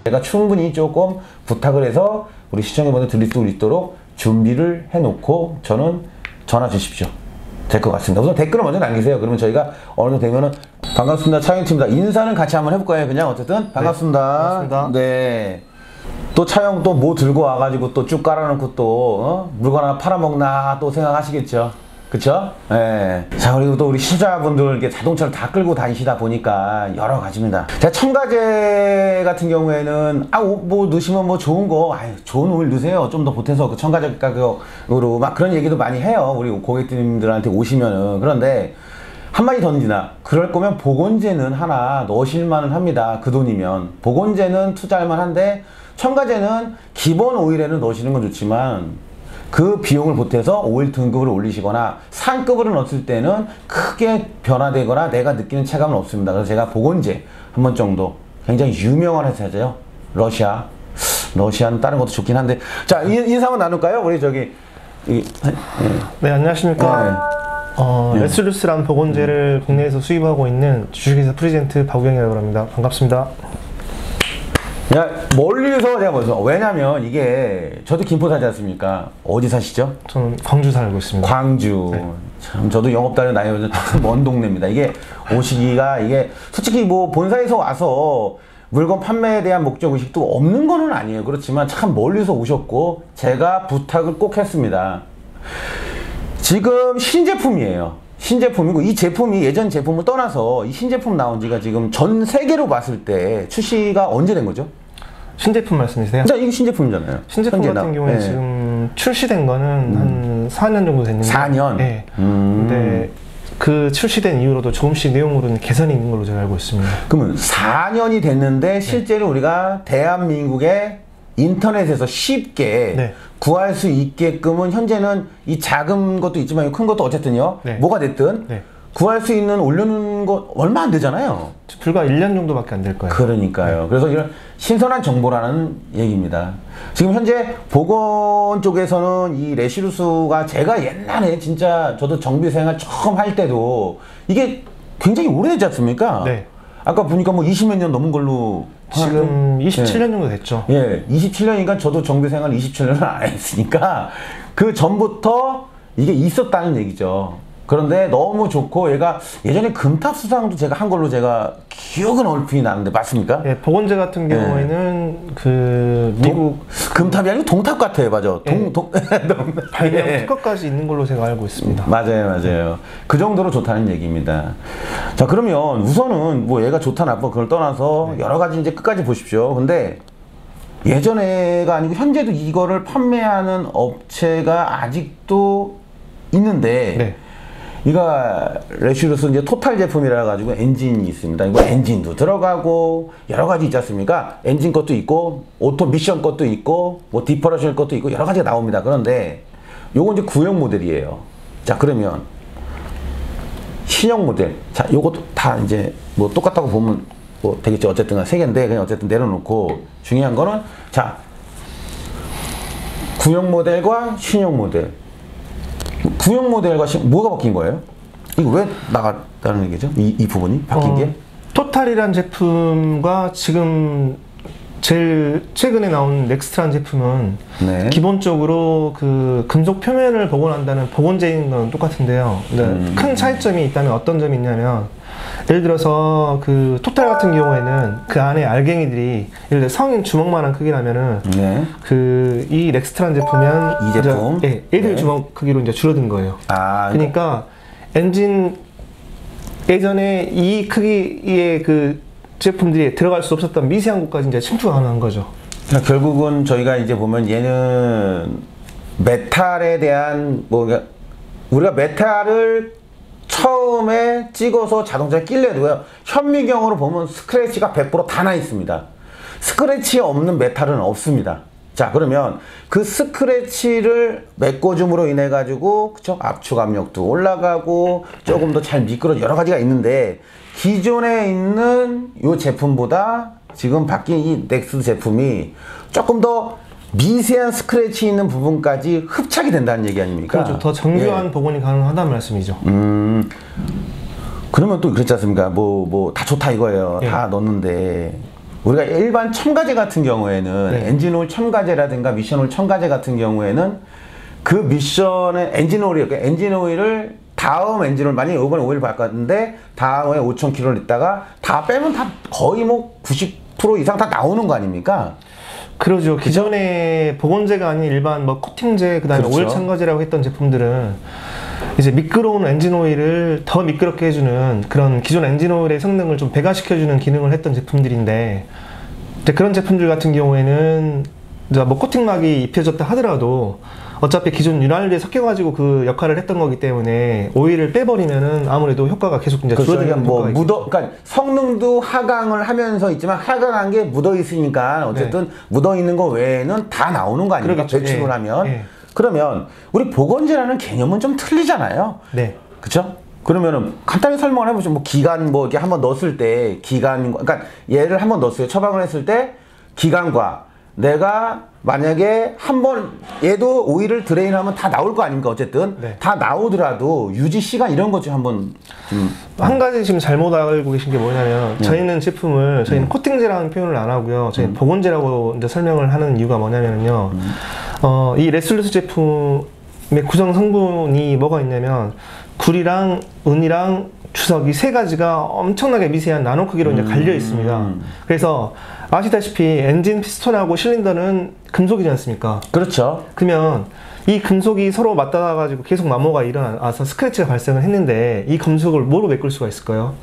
제가 충분히 조금 부탁을 해서 우리 시청자분들 들릴 수 있도록 준비를 해놓고 저는 전화 주십시오. 될 것 같습니다. 우선 댓글을 먼저 남기세요. 그러면 저희가 어느 정도 되면은 반갑습니다. 차영팀입니다. 인사는 같이 한번 해볼 거예요. 그냥 어쨌든 반갑습니다. 네, 반갑습니다. 네. 또 차영 또 뭐 들고 와가지고 또 쭉 깔아놓고 또 물건 하나 팔아먹나 또 생각하시겠죠. 그쵸? 예. 자, 그리고 또 우리 시청자분들 이렇게 자동차를 다 끌고 다니시다 보니까 여러 가지입니다. 제가 첨가제 같은 경우에는 뭐 넣으시면 뭐 좋은 거, 좋은 오일 넣으세요. 좀 더 보태서 그 첨가제 가격으로 막 그런 얘기도 많이 해요. 우리 고객님들한테 오시면은. 그런데 한마디 던지나 그럴 거면 보건제는 하나 넣으실만은 합니다. 그 돈이면. 보건제는 투자할 만한데 첨가제는 기본 오일에는 넣으시는 건 좋지만 그 비용을 보태서 오일 등급을 올리시거나 상급으로 넣었을 때는 크게 변화되거나 내가 느끼는 체감은 없습니다. 그래서 제가 보건제 한 번 정도, 굉장히 유명한 회사죠. 러시아는 다른 것도 좋긴 한데, 자, 인사 한번 나눌까요? 우리 저기 네, 안녕하십니까. 레스루스란 보건제를 국내에서 수입하고 있는 주식회사 프리젠트 박우영이라고 합니다. 반갑습니다. 야, 멀리서 제가 먼저, 왜냐면 이게 저도 김포 살지 않습니까? 어디 사시죠? 저는 광주 살고 있습니다. 광주. 네. 참 저도 영업 다니는 나이가 먼 동네입니다. 이게 오시기가 이게 솔직히 뭐 본사에서 와서 물건 판매에 대한 목적 의식도 없는 거는 아니에요. 그렇지만 참 멀리서 오셨고 제가 부탁을 꼭 했습니다. 지금 신제품이에요. 신제품이고 이 제품이 예전 제품을 떠나서 이 신제품 나온 지가 지금 전 세계로 봤을 때 출시가 언제 된 거죠? 신제품 말씀이세요? 진짜 이게 신제품이잖아요. 신제품 같은 경우에 네. 지금 출시된 거는 한 4년 정도 됐는데 4년? 네. 근데 그 출시된 이후로도 조금씩 내용으로는 개선이 있는 걸로 제가 알고 있습니다. 그러면 4년이 됐는데 실제로 우리가 대한민국의 인터넷에서 쉽게 네. 구할 수 있게끔은 현재는 이 작은 것도 있지만 큰 것도 어쨌든요. 네. 뭐가 됐든 네. 구할 수 있는 올려놓은 거 얼마 안 되잖아요. 불과 1년 정도밖에 안 될 거예요. 그러니까요. 네. 그래서 이런 신선한 정보라는 얘기입니다. 지금 현재 보건 쪽에서는 이 레시루스가 제가 옛날에 진짜 저도 정비 생활 처음 할 때도 이게 굉장히 오래됐지 않습니까? 네. 아까 보니까 뭐 20몇 년 넘은 걸로 지금 27년 정도 됐죠. 예, 27년이니까 저도 정비 생활 27년을 안 했으니까 그 전부터 이게 있었다는 얘기죠. 그런데 너무 좋고 얘가 예전에 금탑 수상도 제가 한 걸로 제가 기억은 얼핏이 나는데 맞습니까? 예, 보건제 같은 경우에는 그 미국 금탑이 아니고 동탑 같아요, 맞아. 발명 예. 특허까지 있는 걸로 제가 알고 있습니다. 맞아요. 그 정도로 좋다는 얘기입니다. 자, 그러면 우선은 뭐 얘가 좋다 나빠 그걸 떠나서 여러 가지 이제 끝까지 보십시오. 근데 예전에가 아니고 현재도 이거를 판매하는 업체가 아직도 있는데. 네. 이거 레시루스 이제 토탈 제품이라 가지고 엔진이 있습니다. 이거 엔진도 들어가고 여러 가지 있지 않습니까? 엔진 것도 있고 오토 미션 것도 있고 뭐 디퍼러셜 것도 있고 여러 가지가 나옵니다. 그런데 요건 이제 구형 모델이에요. 자, 그러면 신형 모델. 자, 요것도 다 이제 뭐 똑같다고 보면 뭐 되겠죠. 어쨌든 세 개인데 그냥 어쨌든 내려놓고 중요한 거는 자, 구형 모델과 신형 모델. 구형 모델과 뭐가 바뀐 거예요? 이거 왜 나갔다는 얘기죠? 이 부분이 바뀐 게? 토탈이란 제품과 지금 제일 최근에 나온 넥스트란 제품은 네. 기본적으로 그 금속 표면을 복원한다는 복원제인 건 똑같은데요. 큰 차이점이 있다면 어떤 점이 있냐면 예를 들어서 그 토탈 같은 경우에는 그 안에 알갱이들이 예를 들어 성인 주먹만한 크기라면은 네. 그 이 넥스트란 제품이면 이 제품? 이제, 예, 애들 네. 주먹 크기로 이제 줄어든 거예요. 아, 그러니까 엔진 예전에 이 크기의 그 제품들이 들어갈 수 없었던 미세한 곳까지 이제 침투가 가능한 거죠. 그러니까 결국은 저희가 이제 보면 얘는 메탈에 대한 뭐 우리가 메탈을 처음에 찍어서 자동차에 끼려도요. 현미경으로 보면 스크래치가 100% 다 나 있습니다. 스크래치 없는 메탈은 없습니다. 자, 그러면 그 스크래치를 메꿔줌으로 인해 가지고 그쵸? 압축 압력도 올라가고 조금 더 잘 미끄러 여러 가지가 있는데 기존에 있는 이 제품보다 지금 바뀐 이 넥스 제품이 조금 더 미세한 스크래치 있는 부분까지 흡착이 된다는 얘기 아닙니까? 그렇죠. 더 정교한 복원이 가능하다는 말씀이죠. 그러면 또 그렇지 않습니까? 뭐 다 좋다 이거예요. 예. 다 넣었는데 우리가 일반 첨가제 같은 경우에는 네. 엔진오일 첨가제라든가 미션오일 첨가제 같은 경우에는 그 미션의 엔진오일을 다음 엔진오일 만약에 이번에 오일 바꿨는데 다음에 5,000km를 있다가 다 빼면 다 거의 뭐 90% 이상 다 나오는 거 아닙니까? 그러죠. 기존에 보건제가 아닌 일반 뭐 코팅제, 그다음에 그렇죠. 오일 첨가제라고 했던 제품들은 이제 미끄러운 엔진 오일을 더 미끄럽게 해주는 그런 기존 엔진 오일의 성능을 좀 배가시켜주는 기능을 했던 제품들인데, 이제 그런 제품들 같은 경우에는 이제 뭐 코팅막이 입혀졌다 하더라도 어차피 기존 윤활유에 섞여가지고 그 역할을 했던 거기 때문에 오일을 빼버리면은 아무래도 효과가 계속 이제 그렇죠. 줄어드는 뭐 효과가 그러니까 성능도 하강을 하면서 있지만 하강한 게 묻어 있으니까 어쨌든 묻어 있는 거 외에는 다 나오는 거 아닙니까? 그러겠죠. 배출을 예. 하면. 예. 그러면 우리 보건제라는 개념은 좀 틀리잖아요. 네. 그렇죠? 그러면은 간단히 설명을 해보죠. 뭐 기간 뭐 이렇게 한번 넣었을 때 기간, 그러니까 얘를 한번 넣었어요. 처방을 했을 때 기간과 내가 만약에 한번 얘도 오일을 드레인하면 다 나올 거 아닙니까? 어쨌든 네. 다 나오더라도 유지 시간 이런 것 좀 한번 좀 한 가지 지금 잘못 알고 계신 게 뭐냐면 저희는 제품을 저희는 코팅제라는 표현을 안 하고요. 저희는 보건제라고 이제 설명을 하는 이유가 뭐냐면요. 이 레슬루스 제품의 구성 성분이 뭐가 있냐면 구리랑 은이랑 주석 이 세 가지가 엄청나게 미세한 나노 크기로 이제 갈려 있습니다. 그래서 아시다시피 엔진 피스톤하고 실린더는 금속이지 않습니까? 그렇죠. 그러면 이 금속이 서로 맞닿아가지고 계속 마모가 일어나서 스크래치가 발생을 했는데 이 금속을 뭐로 메꿀 수가 있을까요?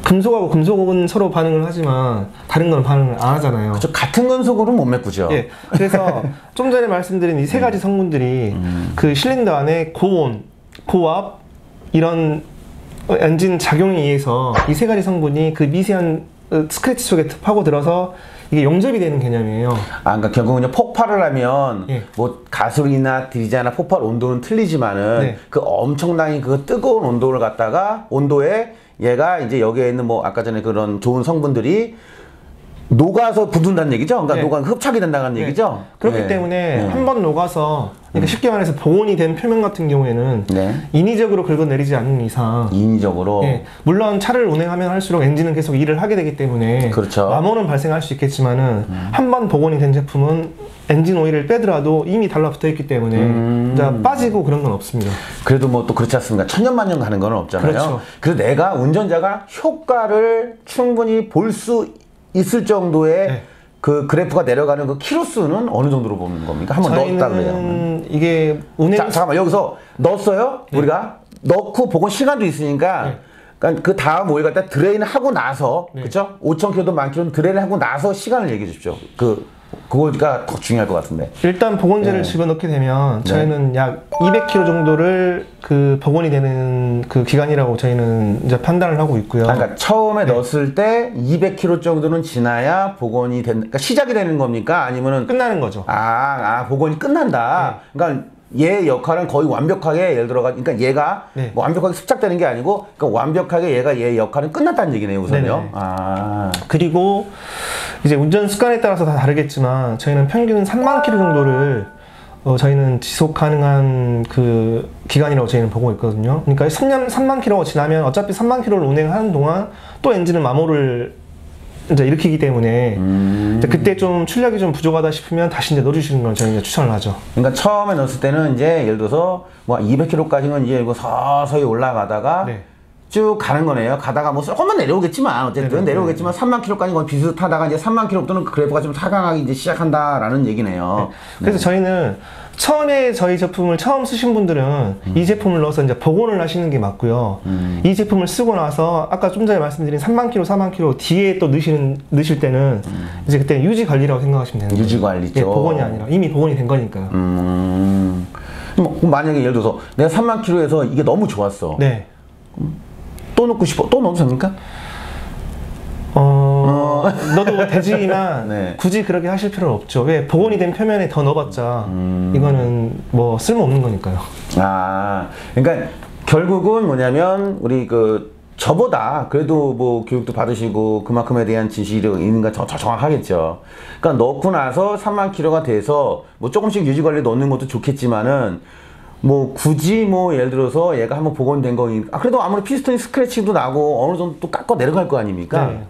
금속하고 금속은 서로 반응을 하지만 다른 건 반응을 안 하잖아요. 그렇죠. 같은 금속으로는 못 메꾸죠. 예. 그래서 좀 전에 말씀드린 이 세 가지 성분들이 그 실린더 안에 고온, 고압 이런 엔진 작용에 의해서 이 세 가지 성분이 그 미세한 스크래치 속에 파고들어서 이게 용접이 되는 개념이에요. 아, 그러니까 결국은 폭발을 하면 예. 뭐 가솔이나 디젤이나 폭발 온도는 틀리지만은 네. 그 엄청나게 그 뜨거운 온도를 갖다가 온도에 얘가 이제 여기에 있는 뭐 아까 전에 그런 좋은 성분들이 녹아서 굳는다는 얘기죠. 그러니까 네. 녹아 흡착이 된다는 네. 얘기죠. 그렇기 네. 때문에 네. 한 번 녹아서 그러니까 쉽게 말해서 복원이 된 표면 같은 경우에는 네. 인위적으로 긁어내리지 않는 이상 인위적으로 예, 물론 차를 운행하면 할수록 엔진은 계속 일을 하게 되기 때문에 그렇죠. 마모는 발생할 수 있겠지만은 한 번 복원이 된 제품은 엔진 오일을 빼더라도 이미 달라붙어 있기 때문에 이제 빠지고 그런 건 없습니다. 그래도 뭐 또 그렇지 않습니까? 천년만년 가는 건 없잖아요. 그렇죠. 그래서 내가 운전자가 효과를 충분히 볼 수 있을 정도의 네. 그 그래프가 내려가는 그 키로수는 어느 정도로 보는 겁니까? 한번 넣었다 그래요. 저희는 이게 운행 자, 잠깐만 여기서 넣었어요? 네. 우리가 넣고 복원 시간도 있으니까 네. 그러니까 그 다음 오일 갖다 드레인 하고 나서 네. 그렇죠? 5,000km도 10,000km 드레인 하고 나서 시간을 얘기해 주십시오. 그거가 더 중요할 것 같은데. 일단 복원제를 네. 집어넣게 되면 저희는 약 200km 정도를 그 복원이 되는 그 기간이라고 저희는 이제 판단을 하고 있고요. 그러니까 처음에 네. 넣었을 때 200km 정도는 지나야 복원이 된, 그러니까 시작이 되는 겁니까? 아니면은 끝나는 거죠. 복원이 끝난다. 네. 그러니까 얘 역할은 거의 완벽하게 예를 들어가, 그러니까 얘가 네. 뭐 완벽하게 습작되는 게 아니고, 그러니까 완벽하게 얘 역할은 끝났다는 얘기네요, 우선요. 네네. 그리고 이제 운전 습관에 따라서 다 다르겠지만 저희는 평균 3만 킬로 정도를 저희는 지속 가능한 그 기간이라고 저희는 보고 있거든요. 그러니까 3만 킬로가 지나면 어차피 3만 킬로를 운행하는 동안 또 엔진은 마모를 이제 일으키기 때문에 이제 그때 좀 출력이 좀 부족하다 싶으면 다시 이제 넣어주시는 걸 저희는 이제 추천을 하죠. 그러니까 처음에 넣었을 때는 이제 예를 들어서 뭐 200km까지는 이제 이거 서서히 올라가다가 네. 쭉 가는 거네요. 가다가 뭐 조금만 내려오겠지만 어쨌든 네네. 내려오겠지만 3만 킬로까지 거의 비슷하다가 이제 3만 킬로부터는 그래프가 좀 하강하기 이제 시작한다라는 얘기네요. 그래서 저희는 처음에 저희 제품을 처음 쓰신 분들은 이 제품을 넣어서 이제 복원을 하시는 게 맞고요. 이 제품을 쓰고 나서 아까 좀 전에 말씀드린 3만 킬로, 4만 킬로 뒤에 또 넣으실 때는 이제 그때 유지 관리라고 생각하시면 되는 거예요. 유지 관리죠. 예, 복원이 아니라 이미 복원이 된 거니까요. 뭐 만약에 예를 들어서 내가 3만 킬로에서 이게 너무 좋았어. 네. 또 넣고 싶어. 또 넣어도 됩니까? 넣어도 되지만 네. 굳이 그렇게 하실 필요는 없죠. 왜 복원이 된 표면에 더 넣어봤자 이거는 뭐 쓸모없는 거니까요. 그러니까 결국은 뭐냐면 우리 저보다 그래도 뭐 교육도 받으시고 그만큼에 대한 지식이 있는 건 더 정확하겠죠. 그러니까 넣고 나서 3만 킬로가 돼서 뭐 조금씩 유지 관리 넣는 것도 좋겠지만은 뭐 굳이 뭐 예를 들어서 얘가 한번 복원된 거니까 그래도 아무리 피스톤이 스크래치도 나고 어느 정도 또 깎아 내려갈 거 아닙니까? 네.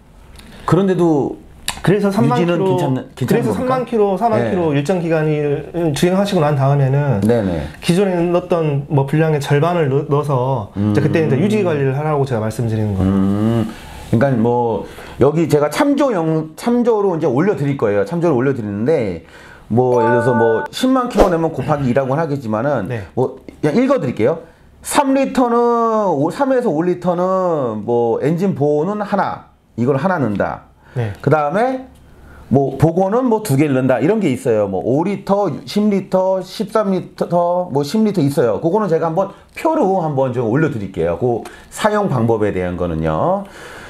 그런데도 그래서 3만 유지는 킬로, 괜찮은 그래서 겁니까? 3만 킬로, 4만 네. 킬로 일정 기간을 주행하시고 난 다음에는 네네. 기존에 넣었던 뭐 분량의 절반을 넣어서 이제 그때 이제 유지 관리를 하라고 제가 말씀드리는 거예요. 그러니까 뭐 여기 제가 참조로 이제 올려드릴 거예요. 참조를 올려드리는데 뭐 예를 들어서 뭐 10만 킬로 내면 곱하기 2라고는 하겠지만은 네. 뭐 그냥 읽어드릴게요. 3리터는 3에서 5리터는 뭐 엔진 보호는 하나, 이걸 하나 넣는다. 네. 그 다음에 뭐 보고는 뭐 2개를 넣는다 이런 게 있어요. 뭐 5리터, 10리터, 13리터, 뭐 10리터 있어요. 그거는 제가 한번 표로 한번 좀 올려드릴게요. 그 사용 방법에 대한 거는요.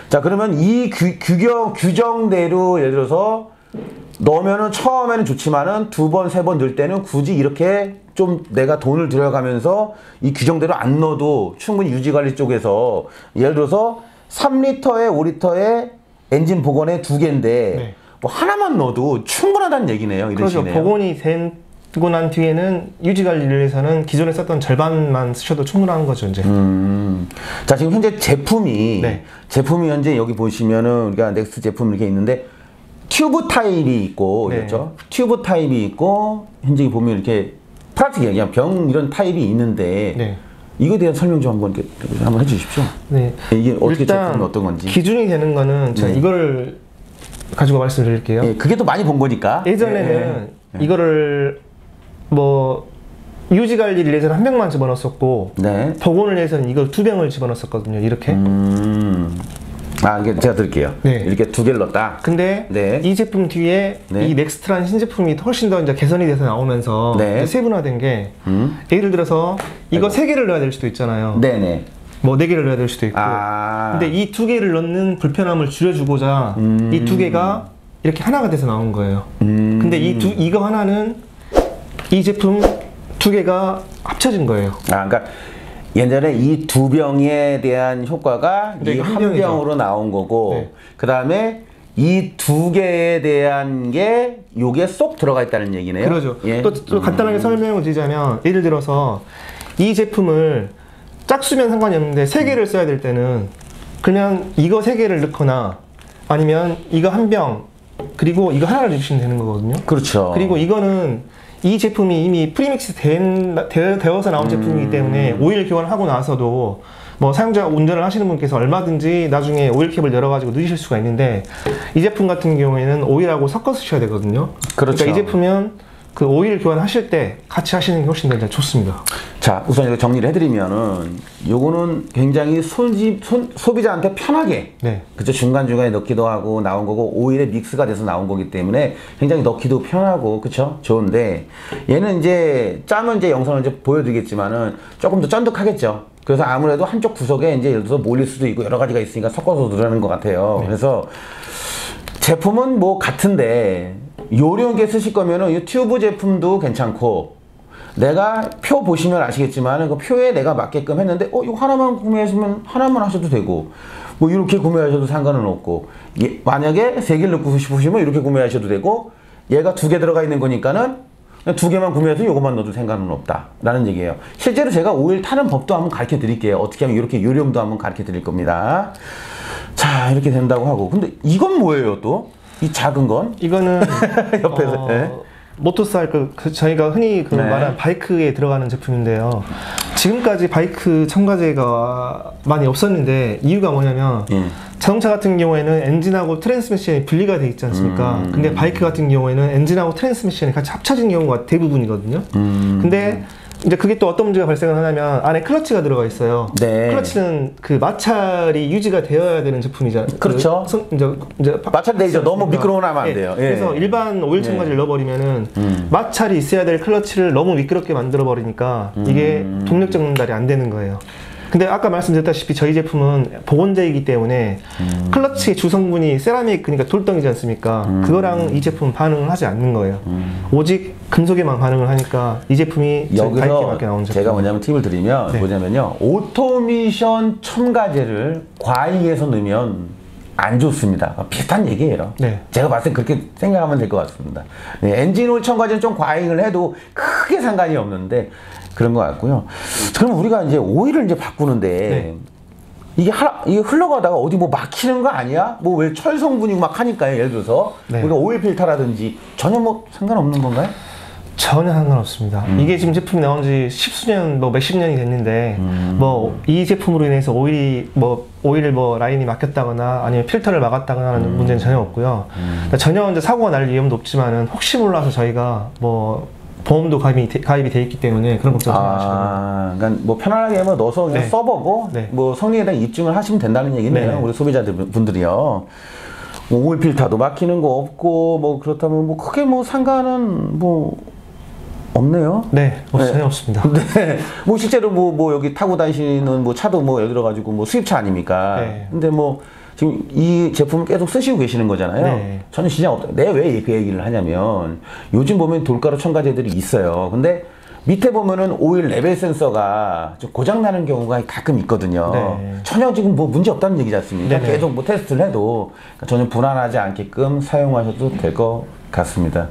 자, 그러면 이 규정대로 예를 들어서 넣으면은 처음에는 좋지만은 2번, 3번 넣을 때는 굳이 이렇게 좀 내가 돈을 들여가면서 이 규정대로 안 넣어도 충분히 유지관리 쪽에서 예를 들어서 3리터에 5리터에 엔진 복원에 2개인데 네. 뭐 하나만 넣어도 충분하다는 얘기네요. 그렇죠. 이러시네요. 복원이 되고 난 뒤에는 유지 관리를 위해서는 기존에 썼던 절반만 쓰셔도 충분한 거죠, 이제. 자, 지금 현재 제품이 네. 현재 여기 보시면은 우리가 넥스 제품 이렇게 있는데 튜브 타입이 있고 네. 그렇죠? 튜브 타입이 있고 현재 보면 이렇게 플라스틱이 그냥 병 이런 타입이 있는데 네. 이거에 대한 설명 좀 한번 한번 해주십시오. 네. 이게 어떻게 일단 제품이 어떤 건지. 기준이 되는 거는 제가 네. 이거를 가지고 말씀드릴게요. 예, 그게 또 많이 본 거니까. 예전에는 예. 이거를 뭐 유지 관리를 위해서는 한 병만 집어넣었었고 네. 복원을 위해서는 이걸 2병을 집어넣었었거든요. 이렇게. 아, 이게 제가 드릴게요. 네. 이렇게 2개를 넣었다. 근데 네. 이 제품 뒤에 네. 이 넥스트라는 신제품이 훨씬 더 이제 개선이 돼서 나오면서 네. 이제 세분화된 게 예를 들어서 이거 3개를 넣어야 될 수도 있잖아요. 네네. 뭐 4개를 넣어야 될 수도 있고. 아. 근데 이 2개를 넣는 불편함을 줄여주고자 이 2개가 이렇게 하나가 돼서 나온 거예요. 근데 이거 하나는 이 제품 2개가 합쳐진 거예요. 아, 그러니까 예전에 이 2병에 대한 효과가 네, 이 한 한 병이죠. 병으로 나온 거고, 네. 그 다음에 이 2개에 대한 게 요게 쏙 들어가 있다는 얘기네요. 그러죠. 예. 또 간단하게 설명을 드리자면 예를 들어서 이 제품을 짝수면 상관이 없는데 3개를 써야 될 때는 그냥 이거 3개를 넣거나 아니면 이거 한 병 그리고 이거 하나를 넣으시면 되는 거거든요. 그렇죠. 그리고 이거는 이 제품이 이미 프리믹스 되어서 나온 제품이기 때문에 오일 교환을 하고 나서도 뭐 사용자 운전을 하시는 분께서 얼마든지 나중에 오일캡을 열어가지고 넣으실 수가 있는데 이 제품 같은 경우에는 오일하고 섞어 쓰셔야 되거든요. 그렇죠. 그러니까 이 제품은 그 오일 교환하실 때 같이 하시는 게 훨씬 더 좋습니다. 자, 우선 이거 정리를 해드리면은 요거는 굉장히 소비자한테 편하게 네. 그죠, 중간중간에 넣기도 하고 나온 거고 오일에 믹스가 돼서 나온 거기 때문에 굉장히 넣기도 편하고 그쵸, 좋은데 얘는 이제 짜면 이제 영상을 이제 보여드리겠지만은 조금 더 쫀득하겠죠. 그래서 아무래도 한쪽 구석에 이제 예를 들어서 몰릴 수도 있고 여러 가지가 있으니까 섞어서 넣으라는 것 같아요. 그래서 제품은 뭐 같은데 요령있게 쓰실 거면은 이 튜브 제품도 괜찮고, 내가 표 보시면 아시겠지만 그 표에 내가 맞게끔 했는데 이거 하나만 구매하시면 하나만 하셔도 되고 뭐 이렇게 구매하셔도 상관은 없고, 만약에 3개를 넣고 싶으시면 이렇게 구매하셔도 되고, 얘가 2개 들어가 있는 거니까는 그냥 2개만 구매해서 이것만 넣어도 상관은 없다 라는 얘기예요. 실제로 제가 오일 타는 법도 한번 가르쳐 드릴게요. 어떻게 하면 이렇게 요령도 한번 가르쳐 드릴 겁니다. 자, 이렇게 된다고 하고, 근데 이건 뭐예요 또? 이 작은 건? 이거는 옆에서 네. 모터사이클, 저희가 흔히 네. 말하는 바이크에 들어가는 제품인데요. 지금까지 바이크 첨가제가 많이 없었는데 이유가 뭐냐면 자동차 같은 경우에는 엔진하고 트랜스미션이 분리가 돼 있지 않습니까? 근데 바이크 같은 경우에는 엔진하고 트랜스미션이 같이 합쳐진 경우가 대부분이거든요. 근데 이제 그게 또 어떤 문제가 발생을 하냐면 안에 클러치가 들어가 있어요. 네. 클러치는 그 마찰이 유지가 되어야 되는 제품이잖아요. 그렇죠. 이제 마찰 되죠. 너무 미끄러우면 하면 안 돼요. 예. 그래서 일반 오일 첨가제를 넣어버리면은 마찰이 있어야 될 클러치를 너무 미끄럽게 만들어 버리니까 이게 동력적 전달이 안 되는 거예요. 근데 아까 말씀드렸다시피 저희 제품은 복원제이기 때문에 클러치의 주성분이 세라믹, 그러니까 돌덩이지 않습니까? 그거랑 이 제품은 반응을 하지 않는 거예요. 오직 금속에만 반응을 하니까 이 제품이 바이크에 여기서 맞게 나온 제품. 제가 뭐냐면 팁을 드리면 네. 뭐냐면요, 오토미션 첨가제를 과잉해서 넣으면 안 좋습니다. 비슷한 얘기예요. 네. 제가 봤을 때 그렇게 생각하면 될 것 같습니다. 네, 엔진오일 첨가제는 좀 과잉을 해도 크게 상관이 없는데 그런 것 같고요. 그럼 우리가 이제 오일을 이제 바꾸는데 네. 이게 흘러가다가 어디 뭐 막히는 거 아니야? 뭐 왜 철 성분이고 막 하니까요. 예를 들어서 네. 우리가 오일 필터라든지 전혀 뭐 상관없는 건가요? 전혀 상관없습니다. 이게 지금 제품이 나온 지 십수년, 뭐 몇십 년이 됐는데, 뭐 이 제품으로 인해서 오일 라인이 막혔다거나 아니면 필터를 막았다거나 하는 문제는 전혀 없고요. 그러니까 전혀 이제 사고가 날 위험도 없지만은 혹시 몰라서 저희가 뭐 보험도 가입이 돼 있기 때문에 그런 걱정 하지 마시고. 그러니까 뭐 편안하게 뭐 넣어서 그냥 네. 써보고 네. 뭐 성능에 대한 입증을 하시면 된다는 얘기네요. 네. 우리 소비자들 분들이요. 뭐 오일 필터도 막히는 거 없고 뭐 그렇다면 뭐 크게 뭐 상관은 뭐 없네요. 네, 네. 전혀 없습니다. 네. 뭐 실제로 뭐 여기 타고 다니시는 뭐 차도 뭐 예를 들어가지고 뭐 수입차 아닙니까? 네. 근데 뭐 지금 이 제품을 계속 쓰시고 계시는 거잖아요. 네. 저는 진짜 내가 왜 그 얘기를 하냐면 요즘 보면 돌가루 첨가제들이 있어요. 근데 밑에 보면은 오일 레벨 센서가 좀 고장 나는 경우가 가끔 있거든요. 네. 전혀 지금 뭐 문제 없다는 얘기지 않습니까? 네네. 계속 뭐 테스트를 해도 전혀 불안하지 않게끔 사용하셔도 될 것 같습니다.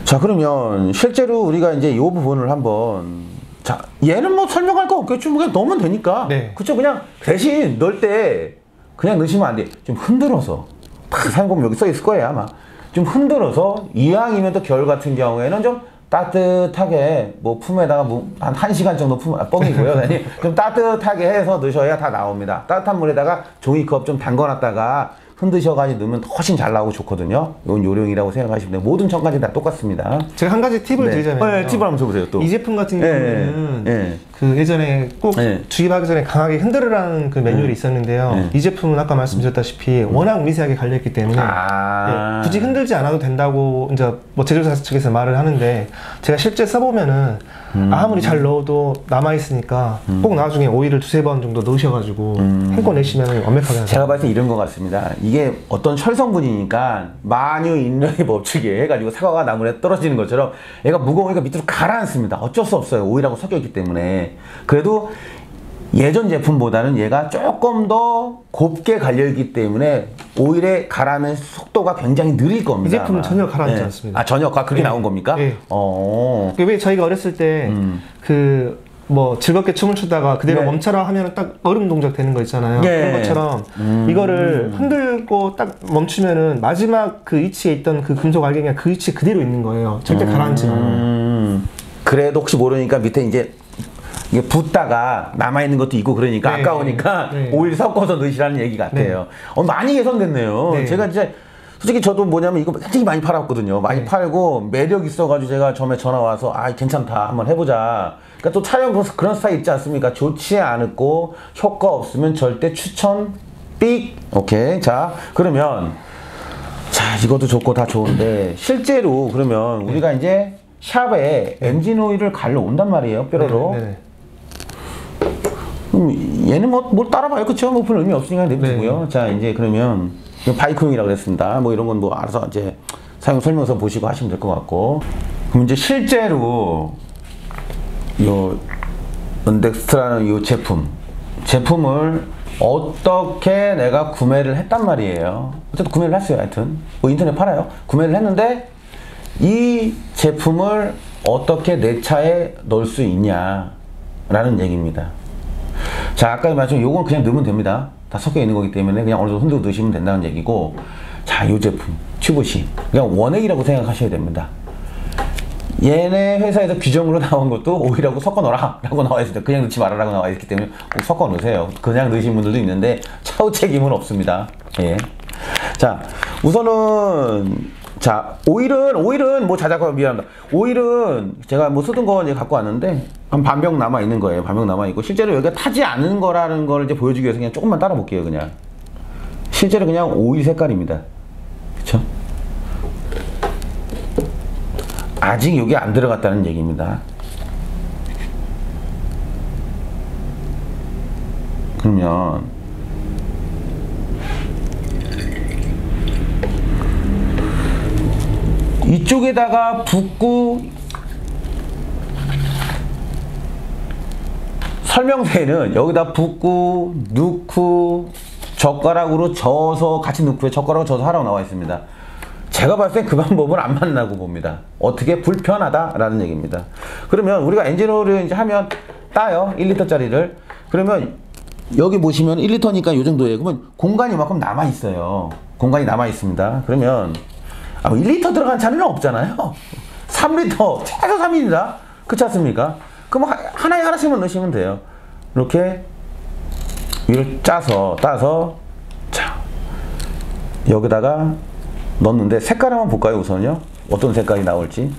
자, 그러면 실제로 우리가 이제 이 부분을 한번 자, 얘는 뭐 설명할 거 없겠죠. 그냥 넣으면 되니까. 네. 그쵸? 그냥 대신 넣을 때 그냥 넣으시면 안 돼. 좀 흔들어서. 딱 사용법 여기 써 있을 거예요, 아마. 좀 흔들어서 이왕이면 또 겨울 같은 경우에는 좀 따뜻하게 뭐 품에다가 뭐 한 1시간 정도 뻥이고요. 아니, 좀 따뜻하게 해서 넣으셔야 다 나옵니다. 따뜻한 물에다가 종이컵 좀 담궈놨다가 흔드셔가지고 넣으면 훨씬 잘 나오고 좋거든요. 이건 요령이라고 생각하시면 돼요. 모든 첨가제는 다 똑같습니다. 제가 한 가지 팁을 드리자면, 네, 팁을 한번 줘보세요. 또. 이 제품 같은 경우는 예. 그 예전에 꼭 예. 주입하기 전에 강하게 흔들으라는 그 매뉴얼이 있었는데요. 예. 이 제품은 아까 말씀드렸다시피 워낙 미세하게 갈려있기 때문에 예, 굳이 흔들지 않아도 된다고 이제 뭐 제조사 측에서 말을 하는데 제가 실제 써보면은 아무리 잘 넣어도 남아있으니까 꼭 나중에 오일을 두세 번 정도 넣으셔가지고 헹궈내시면 완벽하게 나요. 제가 봤을 때 이런 것 같습니다. 이게 어떤 철성분이니까 만유인력의 법칙에 해가지고 사과가 나무에 떨어지는 것처럼 얘가 무거우니까 밑으로 가라앉습니다. 어쩔 수 없어요. 오일하고 섞여있기 때문에. 그래도 예전 제품보다는 얘가 조금 더 곱게 갈려있기 때문에 오일에 가라앉는 속도가 굉장히 느릴 겁니다. 이 제품은 아마. 전혀 가라앉지 않습니다. 아, 전혀? 그게 네. 나온 겁니까? 네. 왜 저희가 어렸을 때 뭐 즐겁게 춤을 추다가 그대로 네. 멈춰라 하면 딱 얼음 동작 되는 거 있잖아요. 네. 그런 것처럼 이거를 흔들고 딱 멈추면은 마지막 그 위치에 있던 그 금속 알갱이가 그 위치에 그대로 있는 거예요. 절대 가라앉지 않아요. 그래도 혹시 모르니까 밑에 이제 이게 붓다가 남아있는 것도 있고 그러니까 네. 아까우니까 네. 오일 섞어서 넣으시라는 얘기 같아요. 많이 개선됐네요. 네. 제가 진짜 솔직히 저도 뭐냐면 이거 굉장히 많이 팔았거든요. 많이 팔고 매력 있어가지고 제가 처음에 전화 와서 아 괜찮다 한번 해보자. 그러니까 또 촬영 그런 스타일 있지 않습니까? 좋지 않고 효과 없으면 절대 추천 삑. 오케이. 자 그러면 자 이것도 좋고 다 좋은데 실제로 그러면 우리가 이제 샵에 엔진 오일을 갈러 온단 말이에요. 뼈로로. 네네. 얘는 뭘 따라봐요. 그쵸? 뭐 별 의미 없으니까 내비두고요. 네. 자, 이제 그러면 바이크용이라고 그랬습니다. 뭐 이런 건 뭐 알아서 이제 사용 설명서 보시고 하시면 될 것 같고. 그럼 이제 실제로 요 은덱스트라는 이 제품을 어떻게 내가 구매를 했단 말이에요. 어쨌든 구매를 했어요. 하여튼 뭐 인터넷 팔아요. 구매를 했는데 이 제품을 어떻게 내 차에 넣을 수 있냐라는 얘기입니다. 자, 아까 말씀 요건 그냥 넣으면 됩니다. 다 섞여 있는 거기 때문에 그냥 어느 정도 흔들어 넣으시면 된다는 얘기고, 자, 요 제품 튜브C 그냥 원액이라고 생각하셔야 됩니다. 얘네 회사에서 규정으로 나온 것도 오일하고 섞어 넣어라 라고 나와 있습니다. 그냥 넣지 말아라고 나와 있기 때문에 꼭 섞어 넣으세요. 그냥 넣으신 분들도 있는데 차후 책임은 없습니다. 예. 자, 우선은 자, 오일은 뭐 자작하고 미안합니다. 오일은 제가 뭐 쓰던 거 이제 갖고 왔는데 한 반병 남아 있는 거예요. 반병 남아 있고 실제로 여기가 타지 않은 거라는 걸 이제 보여주기 위해서 그냥 조금만 따라 볼게요. 그냥 실제로 그냥 오일 색깔입니다. 그쵸? 아직 여기 안 들어갔다는 얘기입니다. 그러면 이쪽에다가 붓고 설명서에는 여기다 붓고 넣고 젓가락으로 저어서 같이 넣고요. 젓가락으로 저어서 하라고 나와 있습니다. 제가 봤을 때 그 방법은 안 맞나고 봅니다. 어떻게 불편하다라는 얘기입니다. 그러면 우리가 엔진오일을 이제 하면 따요. 1리터짜리를. 그러면 여기 보시면 1리터니까 이 정도예요. 그러면 공간이 이만큼 남아 있어요. 공간이 남아 있습니다. 그러면 1리터 들어간 차는 없잖아요. 3리터 최소 3입니다. 그렇지 않습니까? 그럼 하나에 하나씩만 넣으시면 돼요. 이렇게 위를 따서 자 여기다가 넣는데 색깔 한번 볼까요? 우선요. 어떤 색깔이 나올지.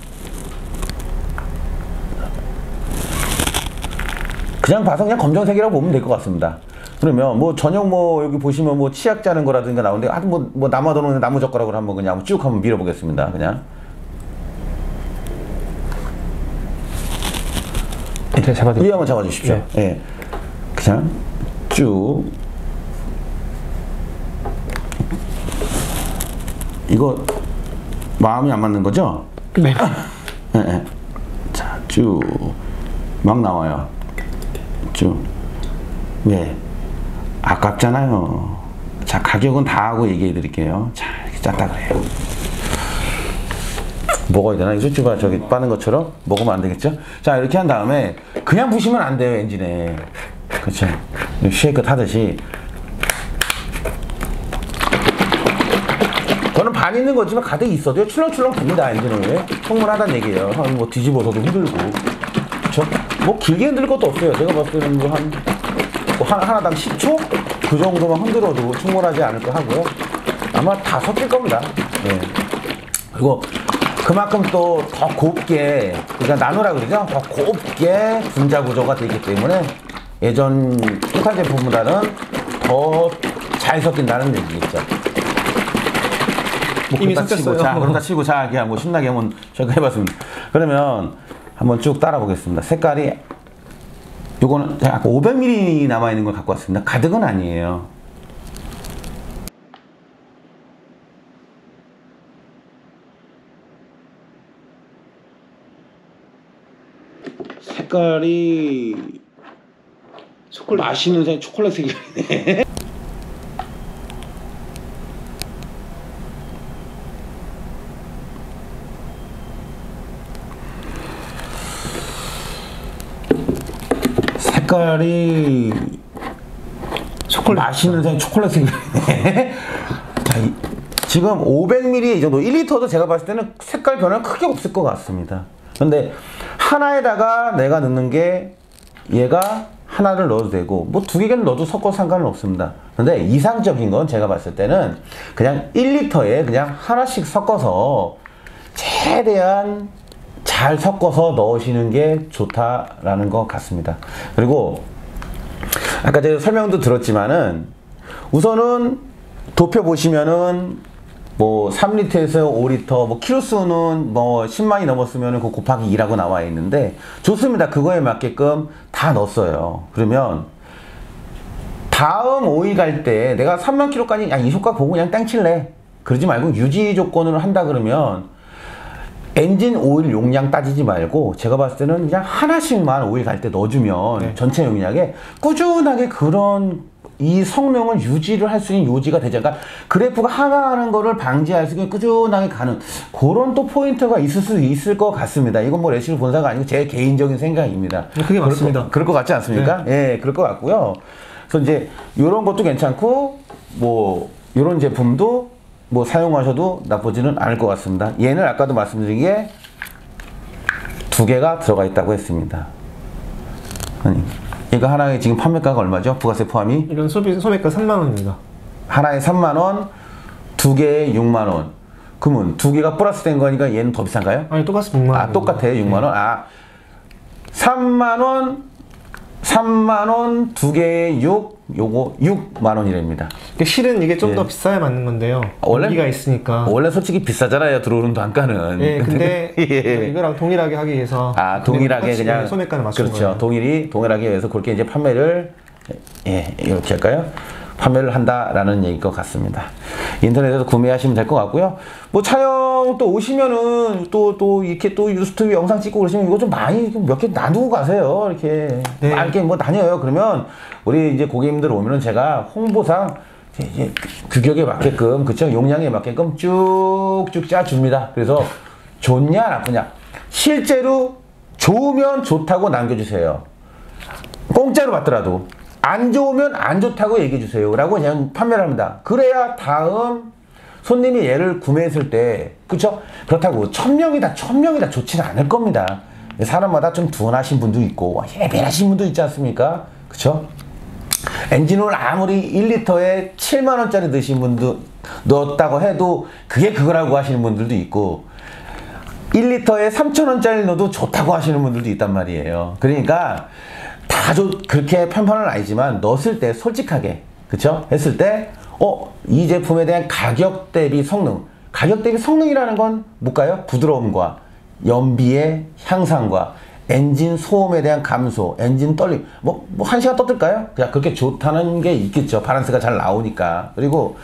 그냥 봐서 그냥 검정색이라고 보면 될 것 같습니다. 그러면 뭐 전용 뭐 여기 보시면 뭐 치약 짜는 거라든가 나오는데 하여튼 뭐 남아도는 나무 젓가락으로 한번 그냥 쭉 한번 밀어보겠습니다. 그냥. 네, 잡아드릴게요. 이 한번 잡아주십시오. 예. 네. 그냥 쭉. 이거 마음이 안 맞는 거죠? 네. 네, 네. 자, 쭉 막 나와요. 쭉. 네. 아깝잖아요. 자, 가격은 다 하고 얘기해 드릴게요. 자, 이렇게 짰다 그래요. 먹어야 되나? 이 수치가 저기 빠는 것처럼 먹으면 안 되겠죠? 자, 이렇게 한 다음에 그냥 부시면 안 돼요, 엔진에. 그렇죠? 쉐이크 타듯이. 저는 반 있는 거지만 가득 있어도요, 출렁출렁 됩니다, 엔진을. 충분하다는 얘기예요. 뭐 뒤집어서도 흔들고. 그렇죠? 뭐 길게 흔들 것도 없어요. 제가 봤을 때는 뭐 하나당 10초? 그 정도만 흔들어도 충분하지 않을까 하고요. 아마 다 섞일 겁니다. 네. 그리고 그만큼 또 더 곱게, 그러니까 나노라 그러죠? 더 곱게 분자 구조가 되기 때문에 예전 토탈 제품보다는 더 잘 섞인다는 얘기겠죠. 뭐 이미 그렇다 치고, 섞였어요. 그렇다 치고, 그냥 뭐 신나게 한번 저거 해봤습니다. 그러면 한번 쭉 따라 보겠습니다. 색깔이, 요거는 아까 500ml 남아있는 걸 갖고 왔습니다. 가득은 아니에요. 색깔이 맛있는 색 초콜릿 색이네. 색깔이 맛있는 색 초콜릿 색이네. 자, 지금 500ml 이 정도, 1리터도 제가 봤을 때는 색깔 변화는 크게 없을 것 같습니다. 근데 하나에다가 내가 넣는 게 얘가 하나를 넣어도 되고 뭐 두 개는 넣어도 섞어 상관은 없습니다. 근데 이상적인 건 제가 봤을 때는 그냥 1리터에 그냥 하나씩 섞어서 최대한 잘 섞어서 넣으시는 게 좋다라는 것 같습니다. 그리고 아까 제가 설명도 들었지만은 우선은 도표 보시면은 뭐 3리터에서 5리터, 뭐 키로수는 뭐 10만이 넘었으면 그 곱하기 2라고 나와 있는데 좋습니다. 그거에 맞게끔 다 넣었어요. 그러면 다음 오일 갈 때 내가 3만 킬로까지 이 효과 보고 그냥 땡칠래. 그러지 말고 유지 조건으로 한다 그러면 엔진 오일 용량 따지지 말고 제가 봤을 때는 그냥 하나씩만 오일 갈 때 넣어주면 네. 전체 용량에 꾸준하게 그런 이 성능을 유지를 할 수 있는 요지가 되죠. 그러니까 그래프가 하강하는 거를 방지할 수 있게 꾸준하게 가는 그런 또 포인트가 있을 수 있을 것 같습니다. 이건 뭐 레시피 본사가 아니고 제 개인적인 생각입니다. 그게 맞습니다. 그럴 것 같지 않습니까? 네. 예, 그럴 것 같고요. 그래서 이제 이런 것도 괜찮고 뭐 이런 제품도 뭐 사용하셔도 나쁘지는 않을 것 같습니다. 얘는 아까도 말씀드린 게 두 개가 들어가 있다고 했습니다. 아니, 이거 하나에 지금 판매가가 얼마죠? 부가세 포함이? 이건 소매가 3만 원입니다. 하나에 3만 원, 두 개에 6만 원. 그러면 두 개가 플러스 된 거니까 얘는 더 비싼가요? 아니 똑같습니다. 6만 원. 아, 똑같아요. 6만 원. 아, 3만 원, 3만 원, 두 개에 6, 요거 6만 원이랍니다. 실은 이게 좀 더 예. 비싸야 맞는 건데요. 원래- 원리가 있으니까. 원래 솔직히 비싸잖아요. 들어오는 단가는. 예, 근데 예. 이거랑 동일하게 하기 위해서 아, 동일하게 그냥 소매가를 맞춘 그렇죠. 거예요. 동일하게 해서 그렇게 이제 판매를 이렇게 할까요? 판매를 한다라는 얘기일 것 같습니다. 인터넷에서 구매하시면 될 것 같고요. 뭐 촬영 또 오시면은 또 이렇게 또 유튜브 영상 찍고 그러시면 이거 좀 많이 몇 개 나누고 가세요. 이렇게 네. 이렇게 뭐 다녀요. 그러면 우리 이제 고객님들 오면은 제가 홍보상 이제 규격에 맞게끔 그쵸 용량에 맞게끔 쭉쭉 짜줍니다. 그래서 좋냐 나쁘냐 실제로 좋으면 좋다고 남겨주세요. 공짜로 받더라도 안 좋으면 안 좋다고 얘기해 주세요 라고 저는 판매를 합니다. 그래야 다음 손님이 얘를 구매했을 때, 그쵸? 그렇다고 1000명이 다 좋지는 않을 겁니다. 사람마다 좀 둔하신 분도 있고 예민하신 분도 있지 않습니까? 그쵸? 엔진오일 아무리 1리터에 7만원짜리 넣으신 분도 넣었다고 해도 그게 그거라고 하시는 분들도 있고 1리터에 3,000원짜리 넣어도 좋다고 하시는 분들도 있단 말이에요. 그러니까 다 그렇게 편파는 아니지만 넣었을 때 솔직하게, 그쵸? 했을 때 이 제품에 대한 가격 대비 성능이라는 건 뭘까요? 부드러움과 연비의 향상과 엔진 소음에 대한 감소, 엔진 떨림, 뭐 1시간 떠들까요? 그냥 그렇게 좋다는 게 있겠죠. 바란스가 잘 나오니까. 그리고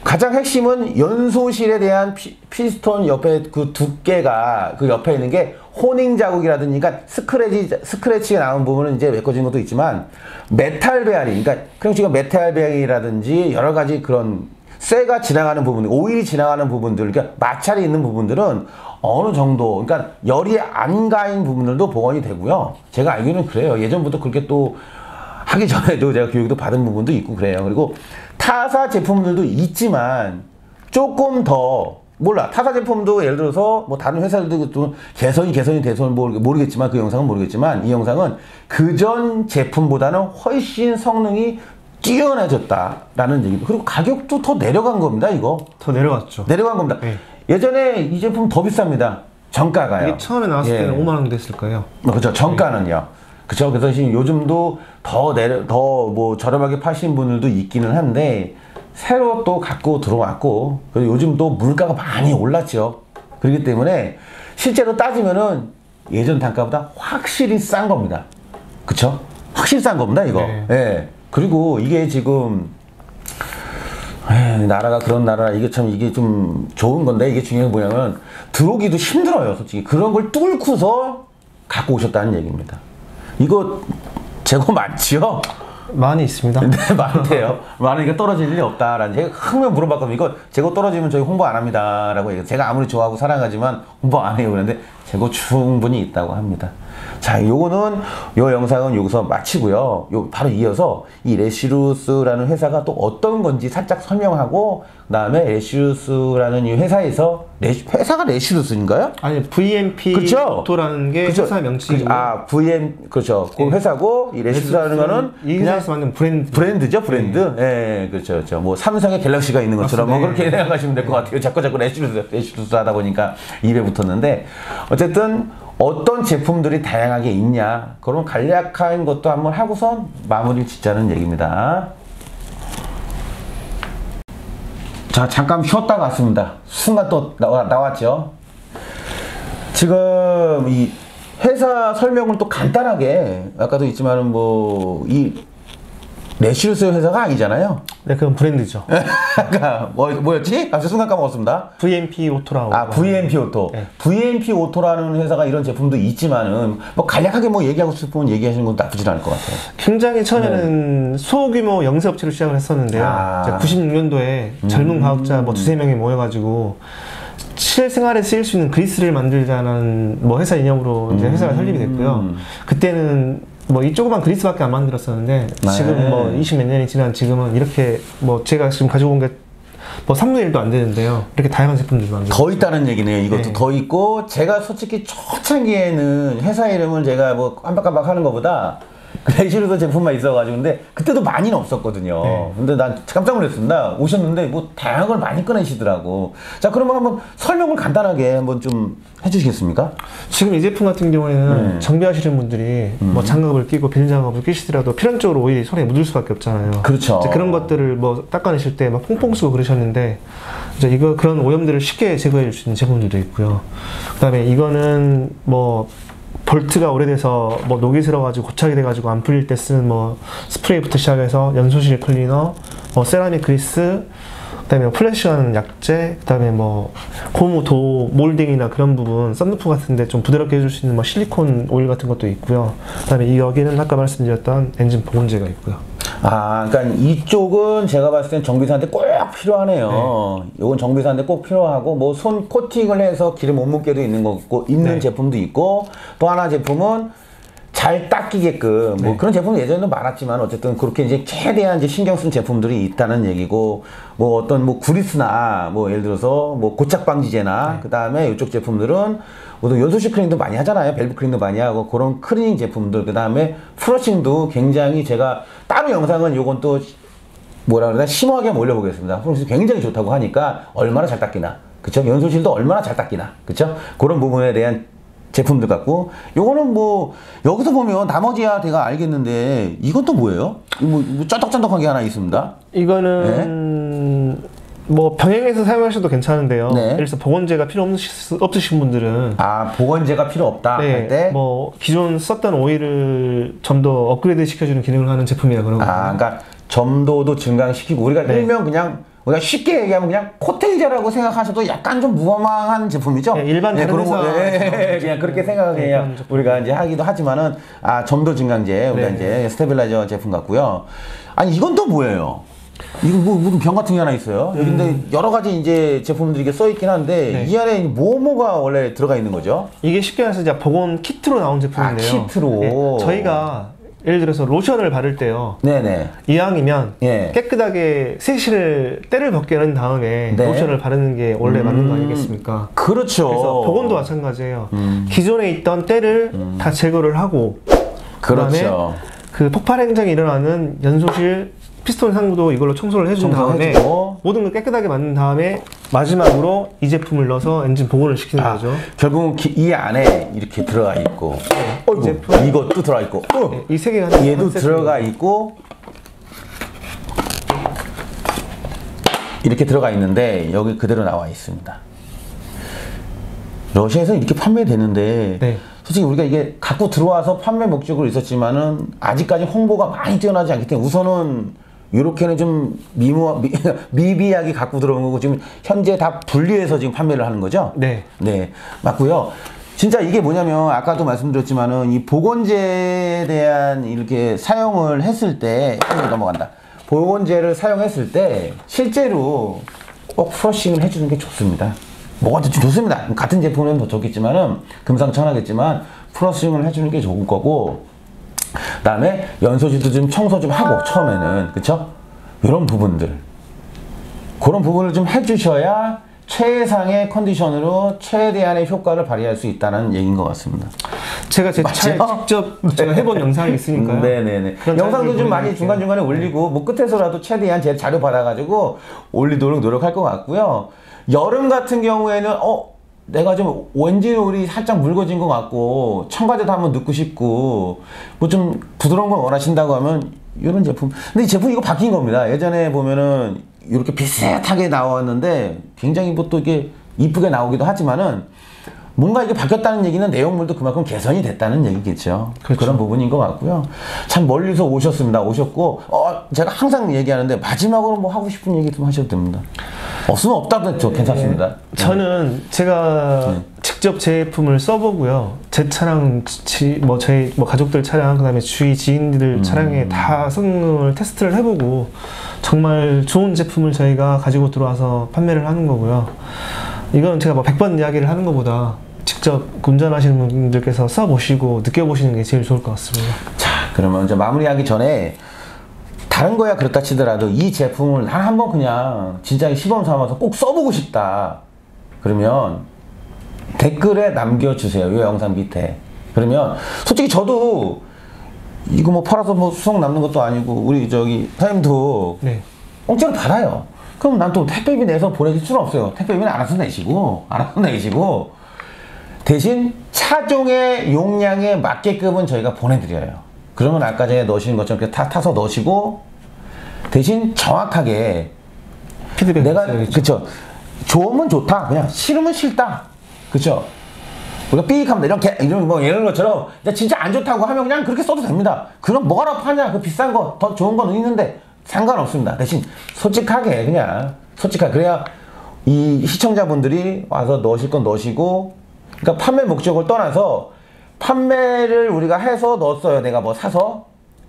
가장 핵심은 연소실에 대한 피스톤 옆에 그 두께가 그 옆에 있는 게 호닝 자국이라든지, 그러니까 스크래치가 나온 부분은 이제 메꿔진 것도 있지만 메탈 베어링, 그러니까 지금 메탈 베어링이라든지 여러 가지 그런 쇠가 지나가는 부분, 오일이 지나가는 부분들, 그러니까 마찰이 있는 부분들은 어느 정도, 그러니까 열이 안 가인 부분들도 복원이 되고요. 제가 알기로는 그래요. 예전부터 그렇게 또 하기 전에도 제가 교육도 받은 부분도 있고 그래요. 그리고 타사 제품들도 있지만 조금 더 타사 제품도 예를 들어서 뭐 다른 회사들도 좀 개선이 돼서는 모르겠지만 그 영상은 모르겠지만 이 영상은 그전 제품보다는 훨씬 성능이 뛰어나졌다라는 얘기입니다. 그리고 가격도 더 내려간 겁니다. 이거 더 내려갔죠. 내려간 겁니다. 네. 예전에 이 제품 더 비쌉니다. 정가가요. 이게 처음에 나왔을 때는 5만 원 됐을 거예요. 그렇죠. 정가는요. 그렇죠. 그래서 지금 요즘도 더 뭐 저렴하게 파시는 분들도 있기는 한데 새로 또 갖고 들어왔고, 그리고 요즘 또 물가가 많이 올랐죠. 그렇기 때문에 실제로 따지면은 예전 단가보다 확실히 싼 겁니다. 그쵸? 확실히 싼 겁니다, 이거. 네. 예. 그리고 이게 지금 나라가 그런 나라, 이게 좀 좋은 건데, 이게 중요한 게 뭐냐면 들어오기도 힘들어요, 솔직히. 그런 걸 뚫고서 갖고 오셨다는 얘기입니다. 이거 재고 많지요? 많이 있습니다. 네, 많대요. 많으니까 떨어질 일이 없다라는. 제가 항상 물어봤거든요. 이거 재고 떨어지면 저희 홍보 안 합니다라고 얘기해요. 제가 아무리 좋아하고 사랑하지만 홍보 안 해요. 그런데 재고 충분히 있다고 합니다. 자, 요거는 요 영상은 여기서 마치고요. 바로 이어서 이 레시루스라는 회사가 또 어떤 건지 살짝 설명하고, 그다음에 레시루스라는 이 회사에서 회사가 레시루스인가요? 아니, VMP 오토라는 게 그쵸? 회사 명칭이고. 그렇죠. 그 회사고 이 레시루스라는 거는 이 회사에서 만든 브랜드죠, 브랜드. 예, 그렇죠. 뭐 삼성의 갤럭시가 있는 것처럼 뭐 그렇게 생각하시면 될 것 같아요. 자꾸 레시루스 하다 보니까 입에 붙었는데, 어쨌든 어떤 제품들이 다양하게 있냐, 그런 간략한 것도 한번 하고서 마무리를 짓자는 얘기입니다. 자, 잠깐 쉬었다가 왔습니다. 순간 또 나왔죠. 지금 이 회사 설명을 또 간단하게, 아까도 있지만은 이 레시루스 회사가 아니잖아요. 네, 그건 브랜드죠. 그러니까 뭐였지? 갑자기 순간 까먹었습니다. VMP 오토라고. VMP 오토. 네. VMP 오토라는 회사가 이런 제품도 있지만은 뭐 간략하게 얘기하고 싶으면 얘기하시는 건 나쁘진 않을 것 같아요. 굉장히 처음에는 소규모 영세업체로 시작을 했었는데요. 96년도에 젊은 과학자 두세 명이 모여가지고 실생활에 쓰일 수 있는 그리스를 만들자는 회사 이념으로 이제 회사가 설립이 됐고요. 그때는 이 조그만 그리스밖에 안 만들었었는데, 지금 20 몇 년이 지난 지금은 이렇게 제가 지금 가지고 온 게 3분의 1도 안 되는데요. 이렇게 다양한 제품들을 만들고 더 있다는 얘기네요. 이것도 네. 더 있고, 제가 솔직히 초창기에는 회사 이름을 제가 깜빡깜빡 하는 것보다 레시루스 제품만 있어가지고, 근데 그때도 많이는 없었거든요. 네. 근데 난 깜짝 놀랐습니다. 오셨는데 다양한 걸 많이 꺼내시더라고. 자, 그러면 한번 설명을 간단하게 한번 좀 해주시겠습니까? 지금 이 제품 같은 경우에는 정비하시는 분들이 장갑을 끼고 비닐 장갑을 끼시더라도 필연적으로 오일이 손에 묻을 수밖에 없잖아요. 그렇죠. 이제 그런 것들을 닦아내실 때 퐁퐁 쓰고 그러셨는데, 이제 그런 오염들을 쉽게 제거해 줄 수 있는 제품들도 있고요. 그다음에 이거는 볼트가 오래돼서 녹이 들어가지고 고착이 돼가지고 안 풀릴 때 쓰는 스프레이부터 시작해서 연소실 클리너, 세라믹 그리스, 그다음에 플래시하는 약재, 그다음에 고무 도 몰딩이나 그런 부분, 썬루프 같은데 좀 부드럽게 해줄 수 있는 실리콘 오일 같은 것도 있고요. 그다음에 여기는 아까 말씀드렸던 엔진 보온제가 있고요. 그러니까 이쪽은 제가 봤을 땐 정비사한테 꼭 필요하네요. 네. 이건 정비사한테 꼭 필요하고, 손 코팅을 해서 기름 못 묻게도 있는 거 있고, 있는 제품도 있고, 또 하나 제품은 잘 닦이게끔 뭐 네. 그런 제품 예전에도 많았지만 어쨌든 그렇게 이제 최대한 이제 신경 쓴 제품들이 있다는 얘기고 뭐 어떤 뭐 구리스나 뭐 예를 들어서 뭐 고착 방지제나 그 다음에 이쪽 제품들은 모두 연소식 클리닝도 많이 하잖아요. 밸브 클리닝도 많이 하고 그런 클리닝 제품들 그 다음에 플러싱도 굉장히 제가 따로 영상은 요건 또 뭐라 그러나 심하게 한번 올려보겠습니다. 플러싱 굉장히 좋다고 하니까 얼마나 잘 닦이나 그쵸? 연소실도 얼마나 잘 닦이나 그쵸? 그런 부분에 대한 제품들 같고 요거는 뭐 여기서 보면 나머지야 내가 알겠는데 이건 또 뭐예요? 뭐 쫀득쫀득한 게 하나 있습니다. 이거는 뭐 병행해서 사용하셔도 괜찮은데요. 네. 예를 들어서 보건제가 필요 없으신 분들은 아 보건제가 필요 없다 할 때? 뭐 기존 썼던 오일을 좀 더 업그레이드 시켜주는 기능을 하는 제품이라 그러거든요. 아 그러니까 점도도 증강시키고 우리가 네. 일명 그냥 우리가 쉽게 얘기하면 그냥 코테이제라고 생각하셔도 약간 좀 무방한 제품이죠. 네, 일반 다른 그런 거, 회사 그냥 그렇게 생각해야 그런 제품. 우리가 이제 하기도 하지만은 아 점도 증강제 우리가 네. 이제 스테빌라이저 제품 같고요. 아니 이건 또 뭐예요? 이거 뭐 무슨 병 같은 게 하나 있어요. 근데 여러 가지 이제 제품들이 이게 써 있긴 한데 네. 이 안에 뭐가 원래 들어가 있는 거죠? 이게 쉽게 말해서 이제 보건 키트로 나온 제품인데요. 아, 키트로. 네, 저희가 예를 들어서 로션을 바를 때요. 네네. 이왕이면 예. 깨끗하게 세시를 때를 벗게 한 다음에 네. 로션을 바르는 게 원래 맞는 거 아니겠습니까? 그렇죠. 그래서 보건도 마찬가지예요. 기존에 있던 때를 다 제거를 하고 그다음에 그렇죠. 그 폭발 행정이 일어나는 연소실 피스톤 상부도 이걸로 청소를 해준 다음에 청소해주고. 모든 걸 깨끗하게 만든 다음에 마지막으로 이 제품을 넣어서 엔진 복원을 시키는 거죠. 결국은 이 안에 이렇게 들어가 있고, 어이구, 제품. 이것도 들어가 있고, 네, 이 세 개가 얘도 들어가 있고, 이렇게 들어가 있는데 여기 그대로 나와 있습니다. 러시아에서 이렇게 판매되는데 네. 솔직히 우리가 이게 갖고 들어와서 판매 목적으로 있었지만은 아직까지 홍보가 많이 뛰어나지 않기 때문에 우선은 이렇게는 좀 미비하게 갖고 들어온 거고 지금 현재 다 분리해서 지금 판매를 하는 거죠? 네. 네, 맞고요. 진짜 이게 뭐냐면 아까도 말씀드렸지만은 이 보건제에 대한 이렇게 사용을 했을 때 넘어간다. 보건제를 사용했을 때 실제로 꼭 프러싱을 해주는 게 좋습니다. 뭐가 더 좋습니다. 같은 제품은 더 좋겠지만은 금상첨화겠지만 프러싱을 해주는 게 좋을 거고. 그다음에 연소실도 좀 청소 좀 하고 처음에는 그쵸? 이런 부분들 그런 부분을 좀 해주셔야 최상의 컨디션으로 최대한의 효과를 발휘할 수 있다는 얘기인 것 같습니다. 제가 제 차에 맞죠? 직접 제가 해본 영상이 있으니까요. 네네네. 그런 영상도 좀 많이 보여드릴게요. 중간중간에 올리고 뭐 끝에서라도 최대한 제 자료 받아가지고 올리도록 노력할 것 같고요. 여름 같은 경우에는 내가 좀 엔진 오일이 살짝 묽어진 것 같고 첨가제도 한번 넣고 싶고 뭐 좀 부드러운 걸 원하신다고 하면 이런 제품. 근데 이 제품 이거 바뀐 겁니다. 예전에 보면은 이렇게 비슷하게 나왔는데 굉장히 뭐 또 이게 이쁘게 나오기도 하지만은 뭔가 이게 바뀌었다는 얘기는 내용물도 그만큼 개선이 됐다는 얘기겠죠. 그렇죠. 그런 부분인 것 같고요. 참 멀리서 오셨습니다. 오셨고 제가 항상 얘기하는데 마지막으로 뭐 하고 싶은 얘기 좀 하셔도 됩니다. 없으면 없다도 저 괜찮습니다. 저는 제가 직접 제품을 써보고요. 제 차량, 저희 가족들 차량, 그다음에 주위 지인들 차량에 다 성능을 테스트를 해보고 정말 좋은 제품을 저희가 가지고 들어와서 판매를 하는 거고요. 이건 제가 뭐 100번 이야기를 하는 것보다 직접 운전하시는 분들께서 써보시고 느껴보시는 게 제일 좋을 것 같습니다. 자, 그러면 이제 마무리하기 전에 다른 거야 그렇다 치더라도 이 제품을 난 한번 그냥 진짜 시범 삼아서 꼭 써보고 싶다. 그러면 댓글에 남겨주세요. 이 영상 밑에. 그러면 솔직히 저도 이거 뭐 팔아서 뭐 수석 남는 것도 아니고 우리 저기 사장님도 네. 공짜로 받아요. 그럼 난 또 택배비 내서 보내줄 수는 없어요. 택배비는 알아서 내시고 대신 차종의 용량에 맞게끔은 저희가 보내드려요. 그러면 아까 전에 넣으신 것처럼 이렇게 타서 넣으시고 대신 정확하게 피드백 내가 있어야겠죠. 그쵸 좋으면 좋다 그냥 싫으면 싫다 그쵸 우리가 삐익하면 이렇게 이런 뭐 이런 것처럼 진짜 안 좋다고 하면 그냥 그렇게 써도 됩니다. 그럼 뭐가 파냐 그 비싼 거 더 좋은 건 있는데 상관없습니다. 대신 솔직하게 그냥 솔직하게 그래야 이 시청자분들이 와서 넣으실 건 넣으시고 그러니까 판매 목적을 떠나서 판매를 우리가 해서 넣었어요. 내가 뭐 사서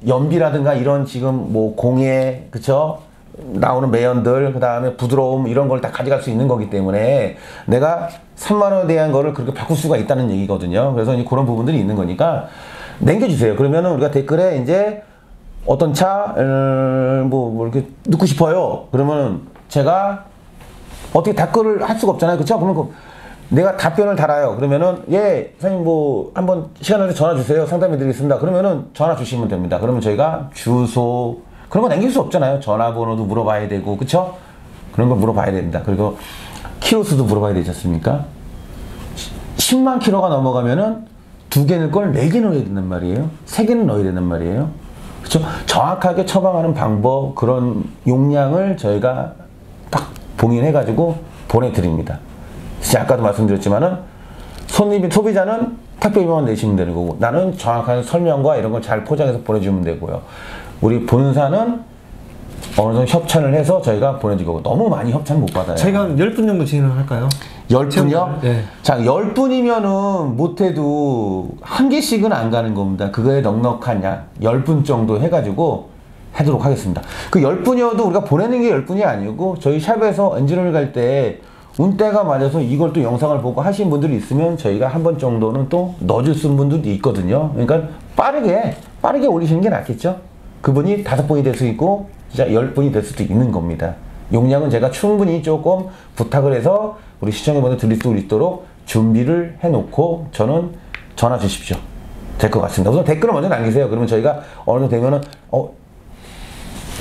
연비라든가 이런 지금 뭐 공예 그쵸 나오는 매연들 그 다음에 부드러움 이런 걸 다 가져갈 수 있는 거기 때문에 내가 3만 원에 대한 거를 그렇게 바꿀 수가 있다는 얘기거든요. 그래서 이제 그런 부분들이 있는 거니까 남겨주세요. 그러면은 우리가 댓글에 이제 어떤 차, 뭐 이렇게 넣고 싶어요. 그러면은 제가 어떻게 댓글을 할 수가 없잖아요. 그쵸? 그러면 내가 답변을 달아요. 그러면은, 예, 선생님 뭐, 한번 시간 나서 전화 주세요. 상담해 드리겠습니다. 그러면은 전화 주시면 됩니다. 그러면 저희가 주소, 그런 거 남길 수 없잖아요. 전화번호도 물어봐야 되고, 그쵸? 그런 걸 물어봐야 됩니다. 그리고 키로수도 물어봐야 되지 않습니까? 10만 킬로가 넘어가면은 2개 넣을 걸 4개 넣어야 된단 말이에요. 3개는 넣어야 된단 말이에요. 그쵸? 정확하게 처방하는 방법, 그런 용량을 저희가 딱 봉인해가지고 보내드립니다. 아까도 말씀드렸지만은 소비자는 택배비만 내시면 되는 거고 나는 정확한 설명과 이런 걸 잘 포장해서 보내주면 되고요. 우리 본사는 어느 정도 협찬을 해서 저희가 보내주고 너무 많이 협찬 못 받아요. 저희가 한 10분 정도 진행을 할까요? 10분이요? 네. 자, 10분이면은 못해도 한 개씩은 안 가는 겁니다. 그거에 넉넉한 약 10분 정도 해가지고 하도록 하겠습니다. 그 10분이어도 우리가 보내는 게 10분이 아니고 저희 샵에서 엔진오일 갈 때 운때가 맞아서 이걸 또 영상을 보고 하신 분들이 있으면 저희가 한 번 정도는 또 넣어줄 수 있는 분들도 있거든요. 그러니까 빠르게 올리시는 게 낫겠죠? 그분이 5분이 될 수 있고 진짜 10분이 될 수도 있는 겁니다. 용량은 제가 충분히 조금 부탁을 해서 우리 시청자분들 들릴 수 있도록 준비를 해놓고 저는 전화 주십시오. 될 것 같습니다. 우선 댓글을 먼저 남기세요. 그러면 저희가 어느 정도 되면은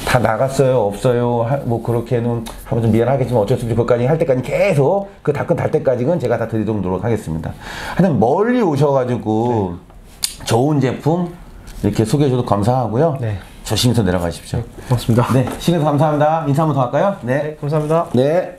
다 나갔어요, 없어요, 뭐 그렇게는 하면 좀 미안하겠지만 어쩔 수 없이 그것까지 할 때까지 계속 그 답변 달 때까지는 제가 다 드리도록 하겠습니다. 하여튼 멀리 오셔가지고 좋은 제품 이렇게 소개해줘도 감사하고요. 네. 조심해서 내려가십시오. 고맙습니다. 네, 시청해서 감사합니다. 인사 한번 더 할까요? 네, 감사합니다. 네.